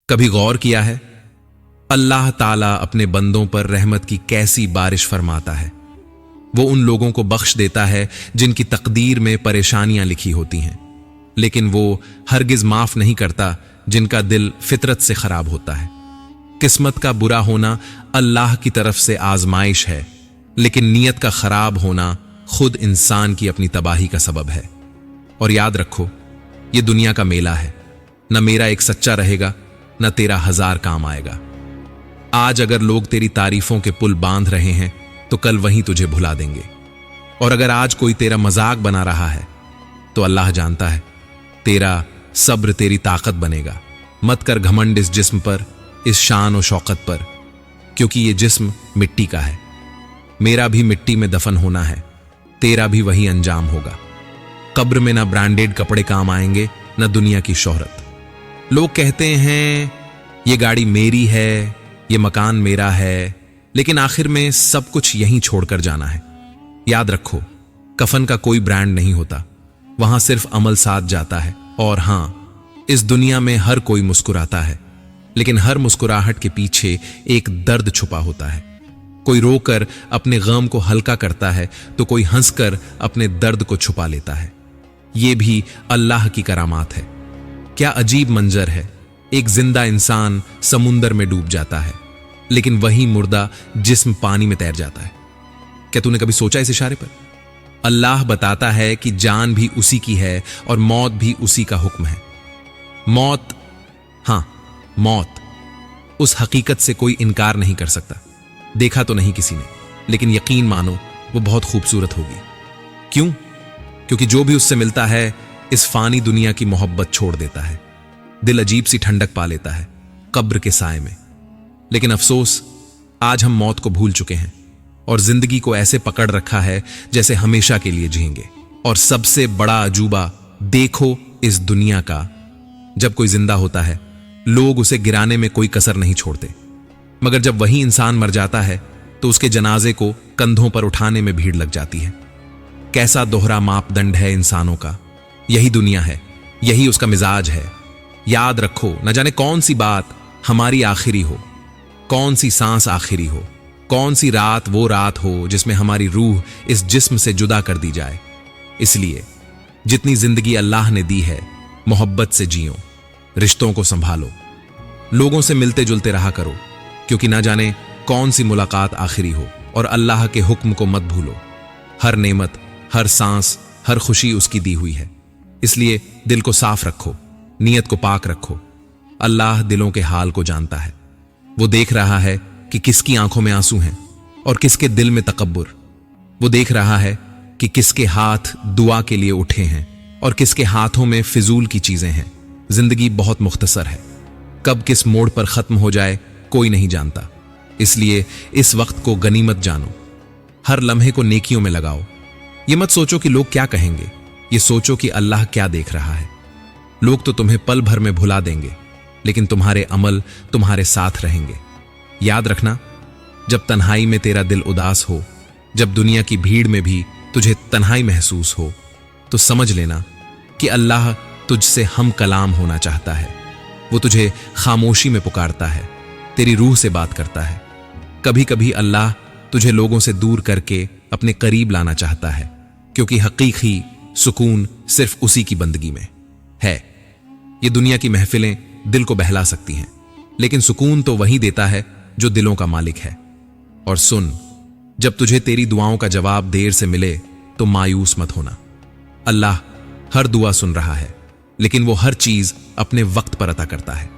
कभी गौर किया है अल्लाह ताला अपने बंदों पर रहमत की कैसी बारिश फरमाता है। वो उन लोगों को बख्श देता है जिनकी तकदीर में परेशानियां लिखी होती हैं, लेकिन वो हरगिज माफ नहीं करता जिनका दिल फितरत से खराब होता है। किस्मत का बुरा होना अल्लाह की तरफ से आजमाइश है, लेकिन नीयत का खराब होना खुद इंसान की अपनी तबाही का सबब है। और याद रखो, ये दुनिया का मेला है, न मेरा एक सच्चा रहेगा न तेरा 1000 काम आएगा। आज अगर लोग तेरी तारीफों के पुल बांध रहे हैं तो कल वहीं तुझे भुला देंगे। और अगर आज कोई तेरा मजाक बना रहा है तो अल्लाह जानता है तेरा सब्र तेरी ताकत बनेगा। मत कर घमंड इस जिस्म पर, इस शान और शौकत पर, क्योंकि ये जिस्म मिट्टी का है। मेरा भी मिट्टी में दफन होना है, तेरा भी वही अंजाम होगा। कब्र में ना ब्रांडेड कपड़े काम आएंगे न दुनिया की शोहरत। लोग कहते हैं ये गाड़ी मेरी है, ये मकान मेरा है, लेकिन आखिर में सब कुछ यहीं छोड़कर जाना है। याद रखो, कफन का कोई ब्रांड नहीं होता, वहां सिर्फ अमल साथ जाता है। और हां, इस दुनिया में हर कोई मुस्कुराता है, लेकिन हर मुस्कुराहट के पीछे एक दर्द छुपा होता है। कोई रोकर अपने गम को हल्का करता है तो कोई हंसकर अपने दर्द को छुपा लेता है। यह भी अल्लाह की करामात है। क्या अजीब मंजर है, एक जिंदा इंसान समुंदर में डूब जाता है, लेकिन वही मुर्दा जिस्म पानी में तैर जाता है। क्या तूने कभी सोचा इस इशारे पर? अल्लाह बताता है कि जान भी उसी की है और मौत भी उसी का हुक्म है। मौत, हां मौत, उस हकीकत से कोई इनकार नहीं कर सकता। देखा तो नहीं किसी ने, लेकिन यकीन मानो वो बहुत खूबसूरत होगी। क्यों? क्योंकि जो भी उससे मिलता है इस फानी दुनिया की मोहब्बत छोड़ देता है। दिल अजीब सी ठंडक पा लेता है कब्र के साए में। लेकिन अफसोस, आज हम मौत को भूल चुके हैं और जिंदगी को ऐसे पकड़ रखा है जैसे हमेशा के लिए जिएंगे। और सबसे बड़ा अजूबा देखो इस दुनिया का, जब कोई जिंदा होता है लोग उसे गिराने में कोई कसर नहीं छोड़ते, मगर जब वही इंसान मर जाता है तो उसके जनाजे को कंधों पर उठाने में भीड़ लग जाती है। कैसा दोहरा मापदंड है इंसानों का। यही दुनिया है, यही उसका मिजाज है। याद रखो, न जाने कौन सी बात हमारी आखिरी हो, कौन सी सांस आखिरी हो, कौन सी रात वो रात हो जिसमें हमारी रूह इस जिस्म से जुदा कर दी जाए। इसलिए जितनी जिंदगी अल्लाह ने दी है, मोहब्बत से जियो, रिश्तों को संभालो, लोगों से मिलते जुलते रहा करो, क्योंकि ना जाने कौन सी मुलाकात आखिरी हो। और अल्लाह के हुक्म को मत भूलो। हर नेमत, हर सांस, हर खुशी उसकी दी हुई है। इसलिए दिल को साफ रखो, नीयत को पाक रखो। अल्लाह दिलों के हाल को जानता है। वो देख रहा है कि किसकी आंखों में आंसू हैं और किसके दिल में तकब्बुर। वो देख रहा है कि किसके हाथ दुआ के लिए उठे हैं और किसके हाथों में फिजूल की चीजें हैं। जिंदगी बहुत मुख्तसर है, कब किस मोड़ पर खत्म हो जाए कोई नहीं जानता। इसलिए इस वक्त को गनीमत जानो, हर लम्हे को नेकियों में लगाओ। ये मत सोचो कि लोग क्या कहेंगे, ये सोचो कि अल्लाह क्या देख रहा है। लोग तो तुम्हें पल भर में भुला देंगे, लेकिन तुम्हारे अमल तुम्हारे साथ रहेंगे। याद रखना, जब तन्हाई में तेरा दिल उदास हो, जब दुनिया की भीड़ में भी तुझे तन्हाई महसूस हो, तो समझ लेना कि अल्लाह तुझसे हम कलाम होना चाहता है। वो तुझे खामोशी में पुकारता है, तेरी रूह से बात करता है। कभी कभी अल्लाह तुझे लोगों से दूर करके अपने करीब लाना चाहता है, क्योंकि हकीकी सुकून सिर्फ उसी की बंदगी में है। ये दुनिया की महफिलें दिल को बहला सकती हैं, लेकिन सुकून तो वही देता है जो दिलों का मालिक है। और सुन, जब तुझे तेरी दुआओं का जवाब देर से मिले तो मायूस मत होना। अल्लाह हर दुआ सुन रहा है, लेकिन वो हर चीज अपने वक्त पर अता करता है।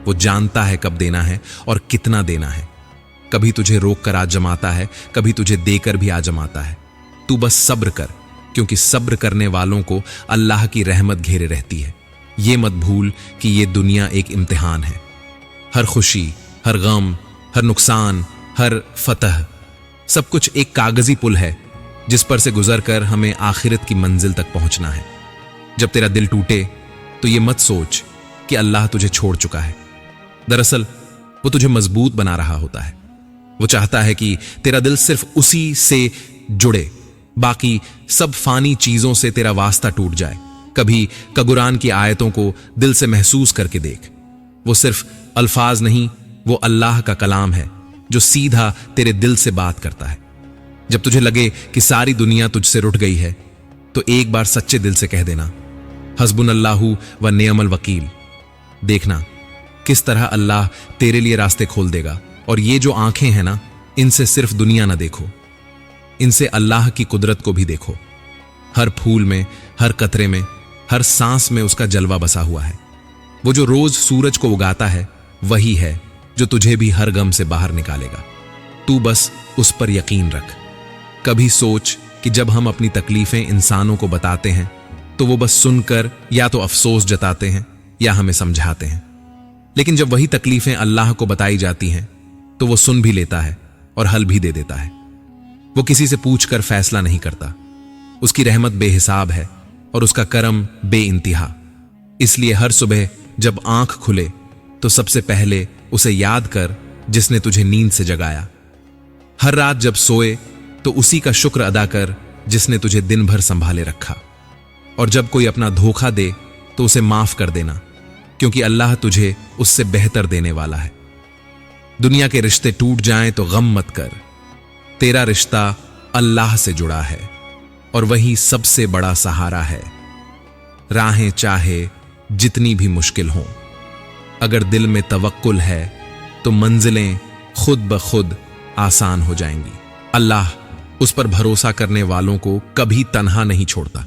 वो जानता है कब देना है और कितना देना है। कभी तुझे रोक कर आजमाता है, कभी तुझे देकर भी आजमाता है। तू बस सब्र कर, क्योंकि सब्र करने वालों को अल्लाह की रहमत घेरे रहती है। ये मत भूल कि ये दुनिया एक इम्तिहान है। हर खुशी, हर गम, हर नुकसान, हर फतह, सब कुछ एक कागजी पुल है जिस पर से गुजरकर हमें आखिरत की मंजिल तक पहुंचना है। जब तेरा दिल टूटे तो ये मत सोच कि अल्लाह तुझे छोड़ चुका है। दरअसल वो तुझे मजबूत बना रहा होता है। वो चाहता है कि तेरा दिल सिर्फ उसी से जुड़े, बाकी सब फानी चीजों से तेरा वास्ता टूट जाए। कभी कुरान की आयतों को दिल से महसूस करके देख। वो सिर्फ अल्फाज नहीं, वो अल्लाह का कलाम है जो सीधा तेरे दिल से बात करता है। जब तुझे लगे कि सारी दुनिया तुझसे रुठ गई है तो एक बार सच्चे दिल से कह देना, हस्बुनल्लाहु व निअमल वकील। देखना किस तरह अल्लाह तेरे लिए रास्ते खोल देगा। और ये जो आंखें हैं ना, इनसे सिर्फ दुनिया ना देखो, इनसे अल्लाह की कुदरत को भी देखो। हर फूल में, हर कतरे में, हर सांस में उसका जलवा बसा हुआ है। वो जो रोज सूरज को उगाता है वही है जो तुझे भी हर गम से बाहर निकालेगा। तू बस उस पर यकीन रख। कभी सोच कि जब हम अपनी तकलीफें इंसानों को बताते हैं तो वो बस सुनकर या तो अफसोस जताते हैं या हमें समझाते हैं, लेकिन जब वही तकलीफें अल्लाह को बताई जाती हैं तो वो सुन भी लेता है और हल भी दे देता है। वो किसी से पूछकर फैसला नहीं करता। उसकी रहमत बेहिसाब है और उसका करम बेइंतिहा। इसलिए हर सुबह जब आंख खुले तो सबसे पहले उसे याद कर जिसने तुझे नींद से जगाया। हर रात जब सोए तो उसी का शुक्र अदा कर जिसने तुझे दिन भर संभाले रखा। और जब कोई अपना धोखा दे तो उसे माफ कर देना, क्योंकि अल्लाह तुझे उससे बेहतर देने वाला है। दुनिया के रिश्ते टूट जाएं तो गम मत कर। तेरा रिश्ता अल्लाह से जुड़ा है और वही सबसे बड़ा सहारा है। राहें चाहे जितनी भी मुश्किल हों, अगर दिल में तवक्कुल है तो मंजिलें खुद ब खुद आसान हो जाएंगी। अल्लाह उस पर भरोसा करने वालों को कभी तन्हा नहीं छोड़ता।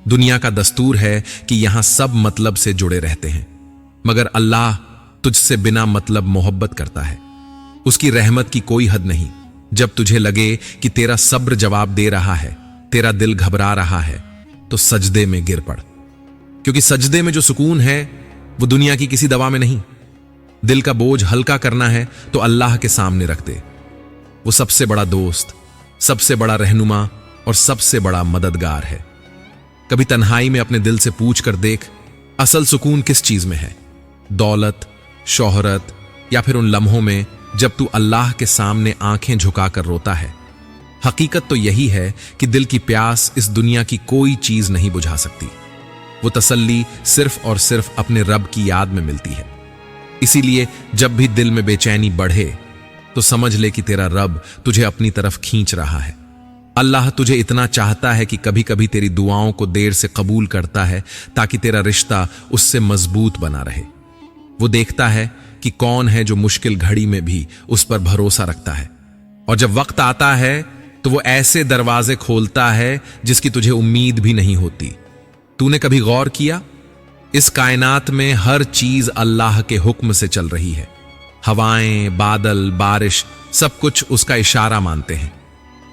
दुनिया का दस्तूर है कि यहां सब मतलब से जुड़े रहते हैं, मगर अल्लाह तुझसे बिना मतलब मोहब्बत करता है। उसकी रहमत की कोई हद नहीं। जब तुझे लगे कि तेरा सब्र जवाब दे रहा है, तेरा दिल घबरा रहा है, तो सजदे में गिर पड़, क्योंकि सजदे में जो सुकून है वो दुनिया की किसी दवा में नहीं। दिल का बोझ हल्का करना है तो अल्लाह के सामने रख दे। वो सबसे बड़ा दोस्त, सबसे बड़ा रहनुमा और सबसे बड़ा मददगार है। कभी तन्हाई में अपने दिल से पूछ कर देख, असल सुकून किस चीज में है? दौलत, शोहरत, या फिर उन लम्हों में जब तू अल्लाह के सामने आंखें झुकाकर रोता है? हकीकत तो यही है कि दिल की प्यास इस दुनिया की कोई चीज नहीं बुझा सकती। वो तसल्ली सिर्फ और सिर्फ अपने रब की याद में मिलती है। इसीलिए जब भी दिल में बेचैनी बढ़े तो समझ ले कि तेरा रब तुझे अपनी तरफ खींच रहा है। अल्लाह तुझे इतना चाहता है कि कभी कभी तेरी दुआओं को देर से कबूल करता है ताकि तेरा रिश्ता उससे मजबूत बना रहे। वो देखता है कि कौन है जो मुश्किल घड़ी में भी उस पर भरोसा रखता है, और जब वक्त आता है तो वो ऐसे दरवाजे खोलता है जिसकी तुझे उम्मीद भी नहीं होती। तूने कभी गौर किया, इस कायनात में हर चीज अल्लाह के हुक्म से चल रही है। हवाएं, बादल, बारिश, सब कुछ उसका इशारा मानते हैं।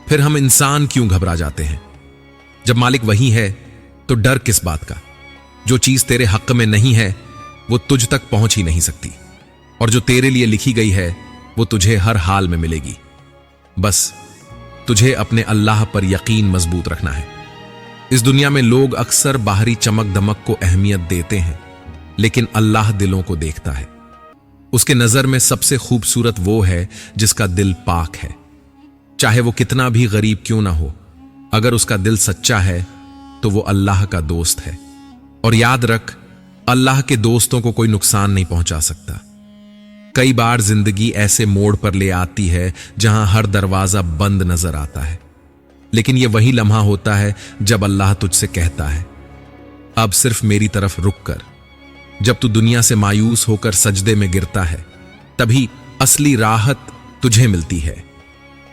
फिर हम इंसान क्यों घबरा जाते हैं? जब मालिक वही है तो डर किस बात का? जो चीज तेरे हक में नहीं है वो तुझ तक पहुंच ही नहीं सकती, और जो तेरे लिए लिखी गई है वो तुझे हर हाल में मिलेगी। बस तुझे अपने अल्लाह पर यकीन मजबूत रखना है। इस दुनिया में लोग अक्सर बाहरी चमक दमक को अहमियत देते हैं, लेकिन अल्लाह दिलों को देखता है। उसके नजर में सबसे खूबसूरत वो है जिसका दिल पाक है, चाहे वो कितना भी गरीब क्यों ना हो। अगर उसका दिल सच्चा है तो वो अल्लाह का दोस्त है। और याद रख, अल्लाह के दोस्तों को कोई नुकसान नहीं पहुंचा सकता। कई बार जिंदगी ऐसे मोड़ पर ले आती है जहां हर दरवाजा बंद नजर आता है, लेकिन यह वही लम्हा होता है जब अल्लाह तुझसे कहता है, अब सिर्फ मेरी तरफ रुक कर। जब तू दुनिया से मायूस होकर सजदे में गिरता है, तभी असली राहत तुझे मिलती है।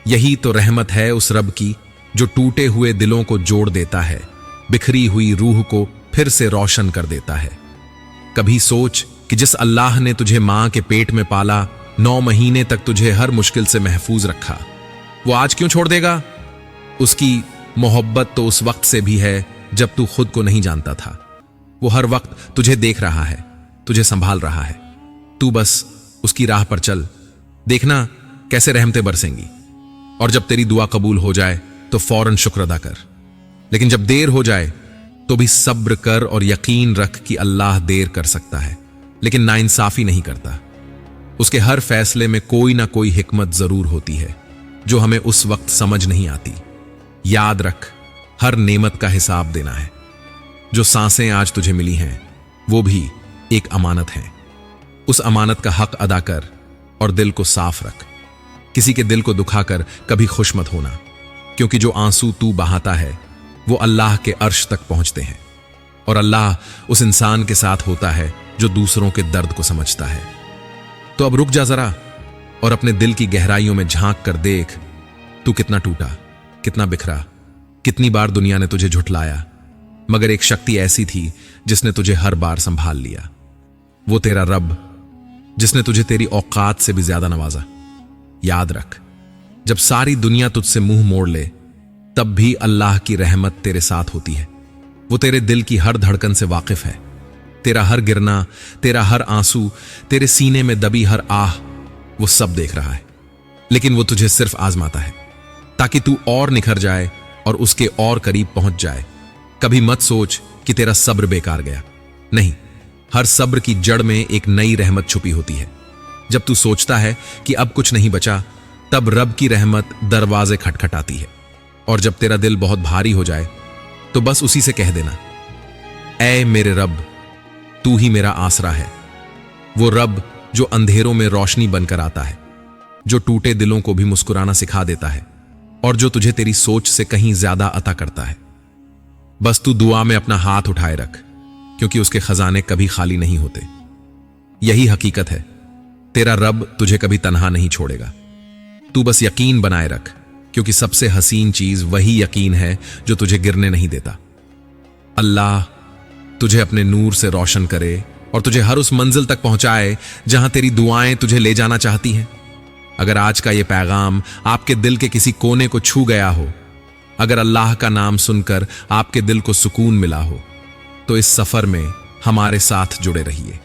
यही तो रहमत है उस रब की जो टूटे हुए दिलों को जोड़ देता है, बिखरी हुई रूह को फिर से रोशन कर देता है। कभी सोच कि जिस अल्लाह ने तुझे मां के पेट में पाला, 9 महीने तक तुझे हर मुश्किल से महफूज रखा, वो आज क्यों छोड़ देगा? उसकी मोहब्बत तो उस वक्त से भी है जब तू खुद को नहीं जानता था। वो हर वक्त तुझे देख रहा है, तुझे संभाल रहा है। तू बस उसकी राह पर चल, देखना कैसे रहमतें बरसेंगी। और जब तेरी दुआ कबूल हो जाए तो फौरन शुक्र अदा कर, लेकिन जब देर हो जाए तो भी सब्र कर और यकीन रख कि अल्लाह देर कर सकता है लेकिन नाइंसाफी नहीं करता। उसके हर फैसले में कोई ना कोई हिकमत जरूर होती है जो हमें उस वक्त समझ नहीं आती। याद रख, हर नेमत का हिसाब देना है। जो सांसें आज तुझे मिली हैं वो भी एक अमानत है। उस अमानत का हक अदा कर और दिल को साफ रख। किसी के दिल को दुखाकर कभी खुश मत होना, क्योंकि जो आंसू तू बहाता है वो अल्लाह के अर्श तक पहुंचते हैं, और अल्लाह उस इंसान के साथ होता है जो दूसरों के दर्द को समझता है। तो अब रुक जा जरा और अपने दिल की गहराइयों में झांक कर देख, तू कितना टूटा, कितना बिखरा, कितनी बार दुनिया ने तुझे झुठलाया, मगर एक शक्ति ऐसी थी जिसने तुझे हर बार संभाल लिया। वो तेरा रब, जिसने तुझे तेरी औकात से भी ज्यादा नवाजा। याद रख, जब सारी दुनिया तुझसे मुंह मोड़ ले, तब भी अल्लाह की रहमत तेरे साथ होती है। वो तेरे दिल की हर धड़कन से वाकिफ है। तेरा हर गिरना, तेरा हर आंसू, तेरे सीने में दबी हर आह, वो सब देख रहा है। लेकिन वो तुझे सिर्फ आजमाता है ताकि तू और निखर जाए और उसके और करीब पहुंच जाए। कभी मत सोच कि तेरा सब्र बेकार गया। नहीं, हर सब्र की जड़ में एक नई रहमत छुपी होती है। जब तू सोचता है कि अब कुछ नहीं बचा, तब रब की रहमत दरवाजे खटखटाती है। और जब तेरा दिल बहुत भारी हो जाए, तो बस उसी से कह देना, ऐ मेरे रब, तू ही मेरा आसरा है। वो रब जो अंधेरों में रोशनी बनकर आता है, जो टूटे दिलों को भी मुस्कुराना सिखा देता है, और जो तुझे तेरी सोच से कहीं ज्यादा अता करता है। बस तू दुआ में अपना हाथ उठाए रख, क्योंकि उसके खजाने कभी खाली नहीं होते। यही हकीकत है, तेरा रब तुझे कभी तन्हा नहीं छोड़ेगा। तू बस यकीन बनाए रख, क्योंकि सबसे हसीन चीज वही यकीन है जो तुझे गिरने नहीं देता। अल्लाह तुझे अपने नूर से रोशन करे और तुझे हर उस मंजिल तक पहुंचाए जहां तेरी दुआएं तुझे ले जाना चाहती हैं। अगर आज का यह पैगाम आपके दिल के किसी कोने को छू गया हो, अगर अल्लाह का नाम सुनकर आपके दिल को सुकून मिला हो, तो इस सफर में हमारे साथ जुड़े रहिए।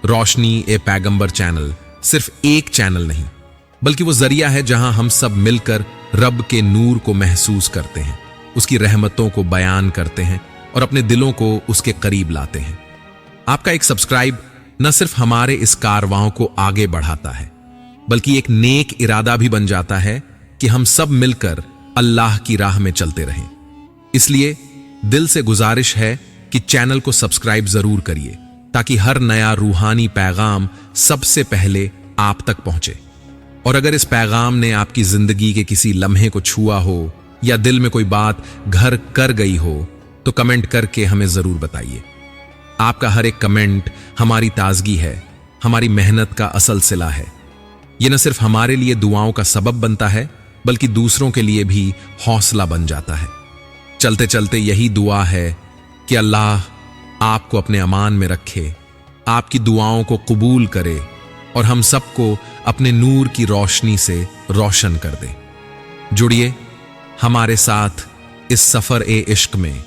रोशनी ए पैगंबर चैनल सिर्फ एक चैनल नहीं, बल्कि वो जरिया है जहां हम सब मिलकर रब के नूर को महसूस करते हैं, उसकी रहमतों को बयान करते हैं और अपने दिलों को उसके करीब लाते हैं। आपका एक सब्सक्राइब न सिर्फ हमारे इस कारवां को आगे बढ़ाता है, बल्कि एक नेक इरादा भी बन जाता है कि हम सब मिलकर अल्लाह की राह में चलते रहें। इसलिए दिल से गुजारिश है कि चैनल को सब्सक्राइब जरूर करिए, ताकि हर नया रूहानी पैगाम सबसे पहले आप तक पहुंचे। और अगर इस पैगाम ने आपकी जिंदगी के किसी लम्हे को छुआ हो या दिल में कोई बात घर कर गई हो, तो कमेंट करके हमें जरूर बताइए। आपका हर एक कमेंट हमारी ताजगी है, हमारी मेहनत का असल सिला है। यह न सिर्फ हमारे लिए दुआओं का सबब बनता है, बल्कि दूसरों के लिए भी हौसला बन जाता है। चलते चलते यही दुआ है कि अल्लाह आपको अपने अमान में रखे, आपकी दुआओं को कबूल करे और हम सबको अपने नूर की रोशनी से रोशन कर दे। जुड़िए हमारे साथ इस सफर ए इश्क में।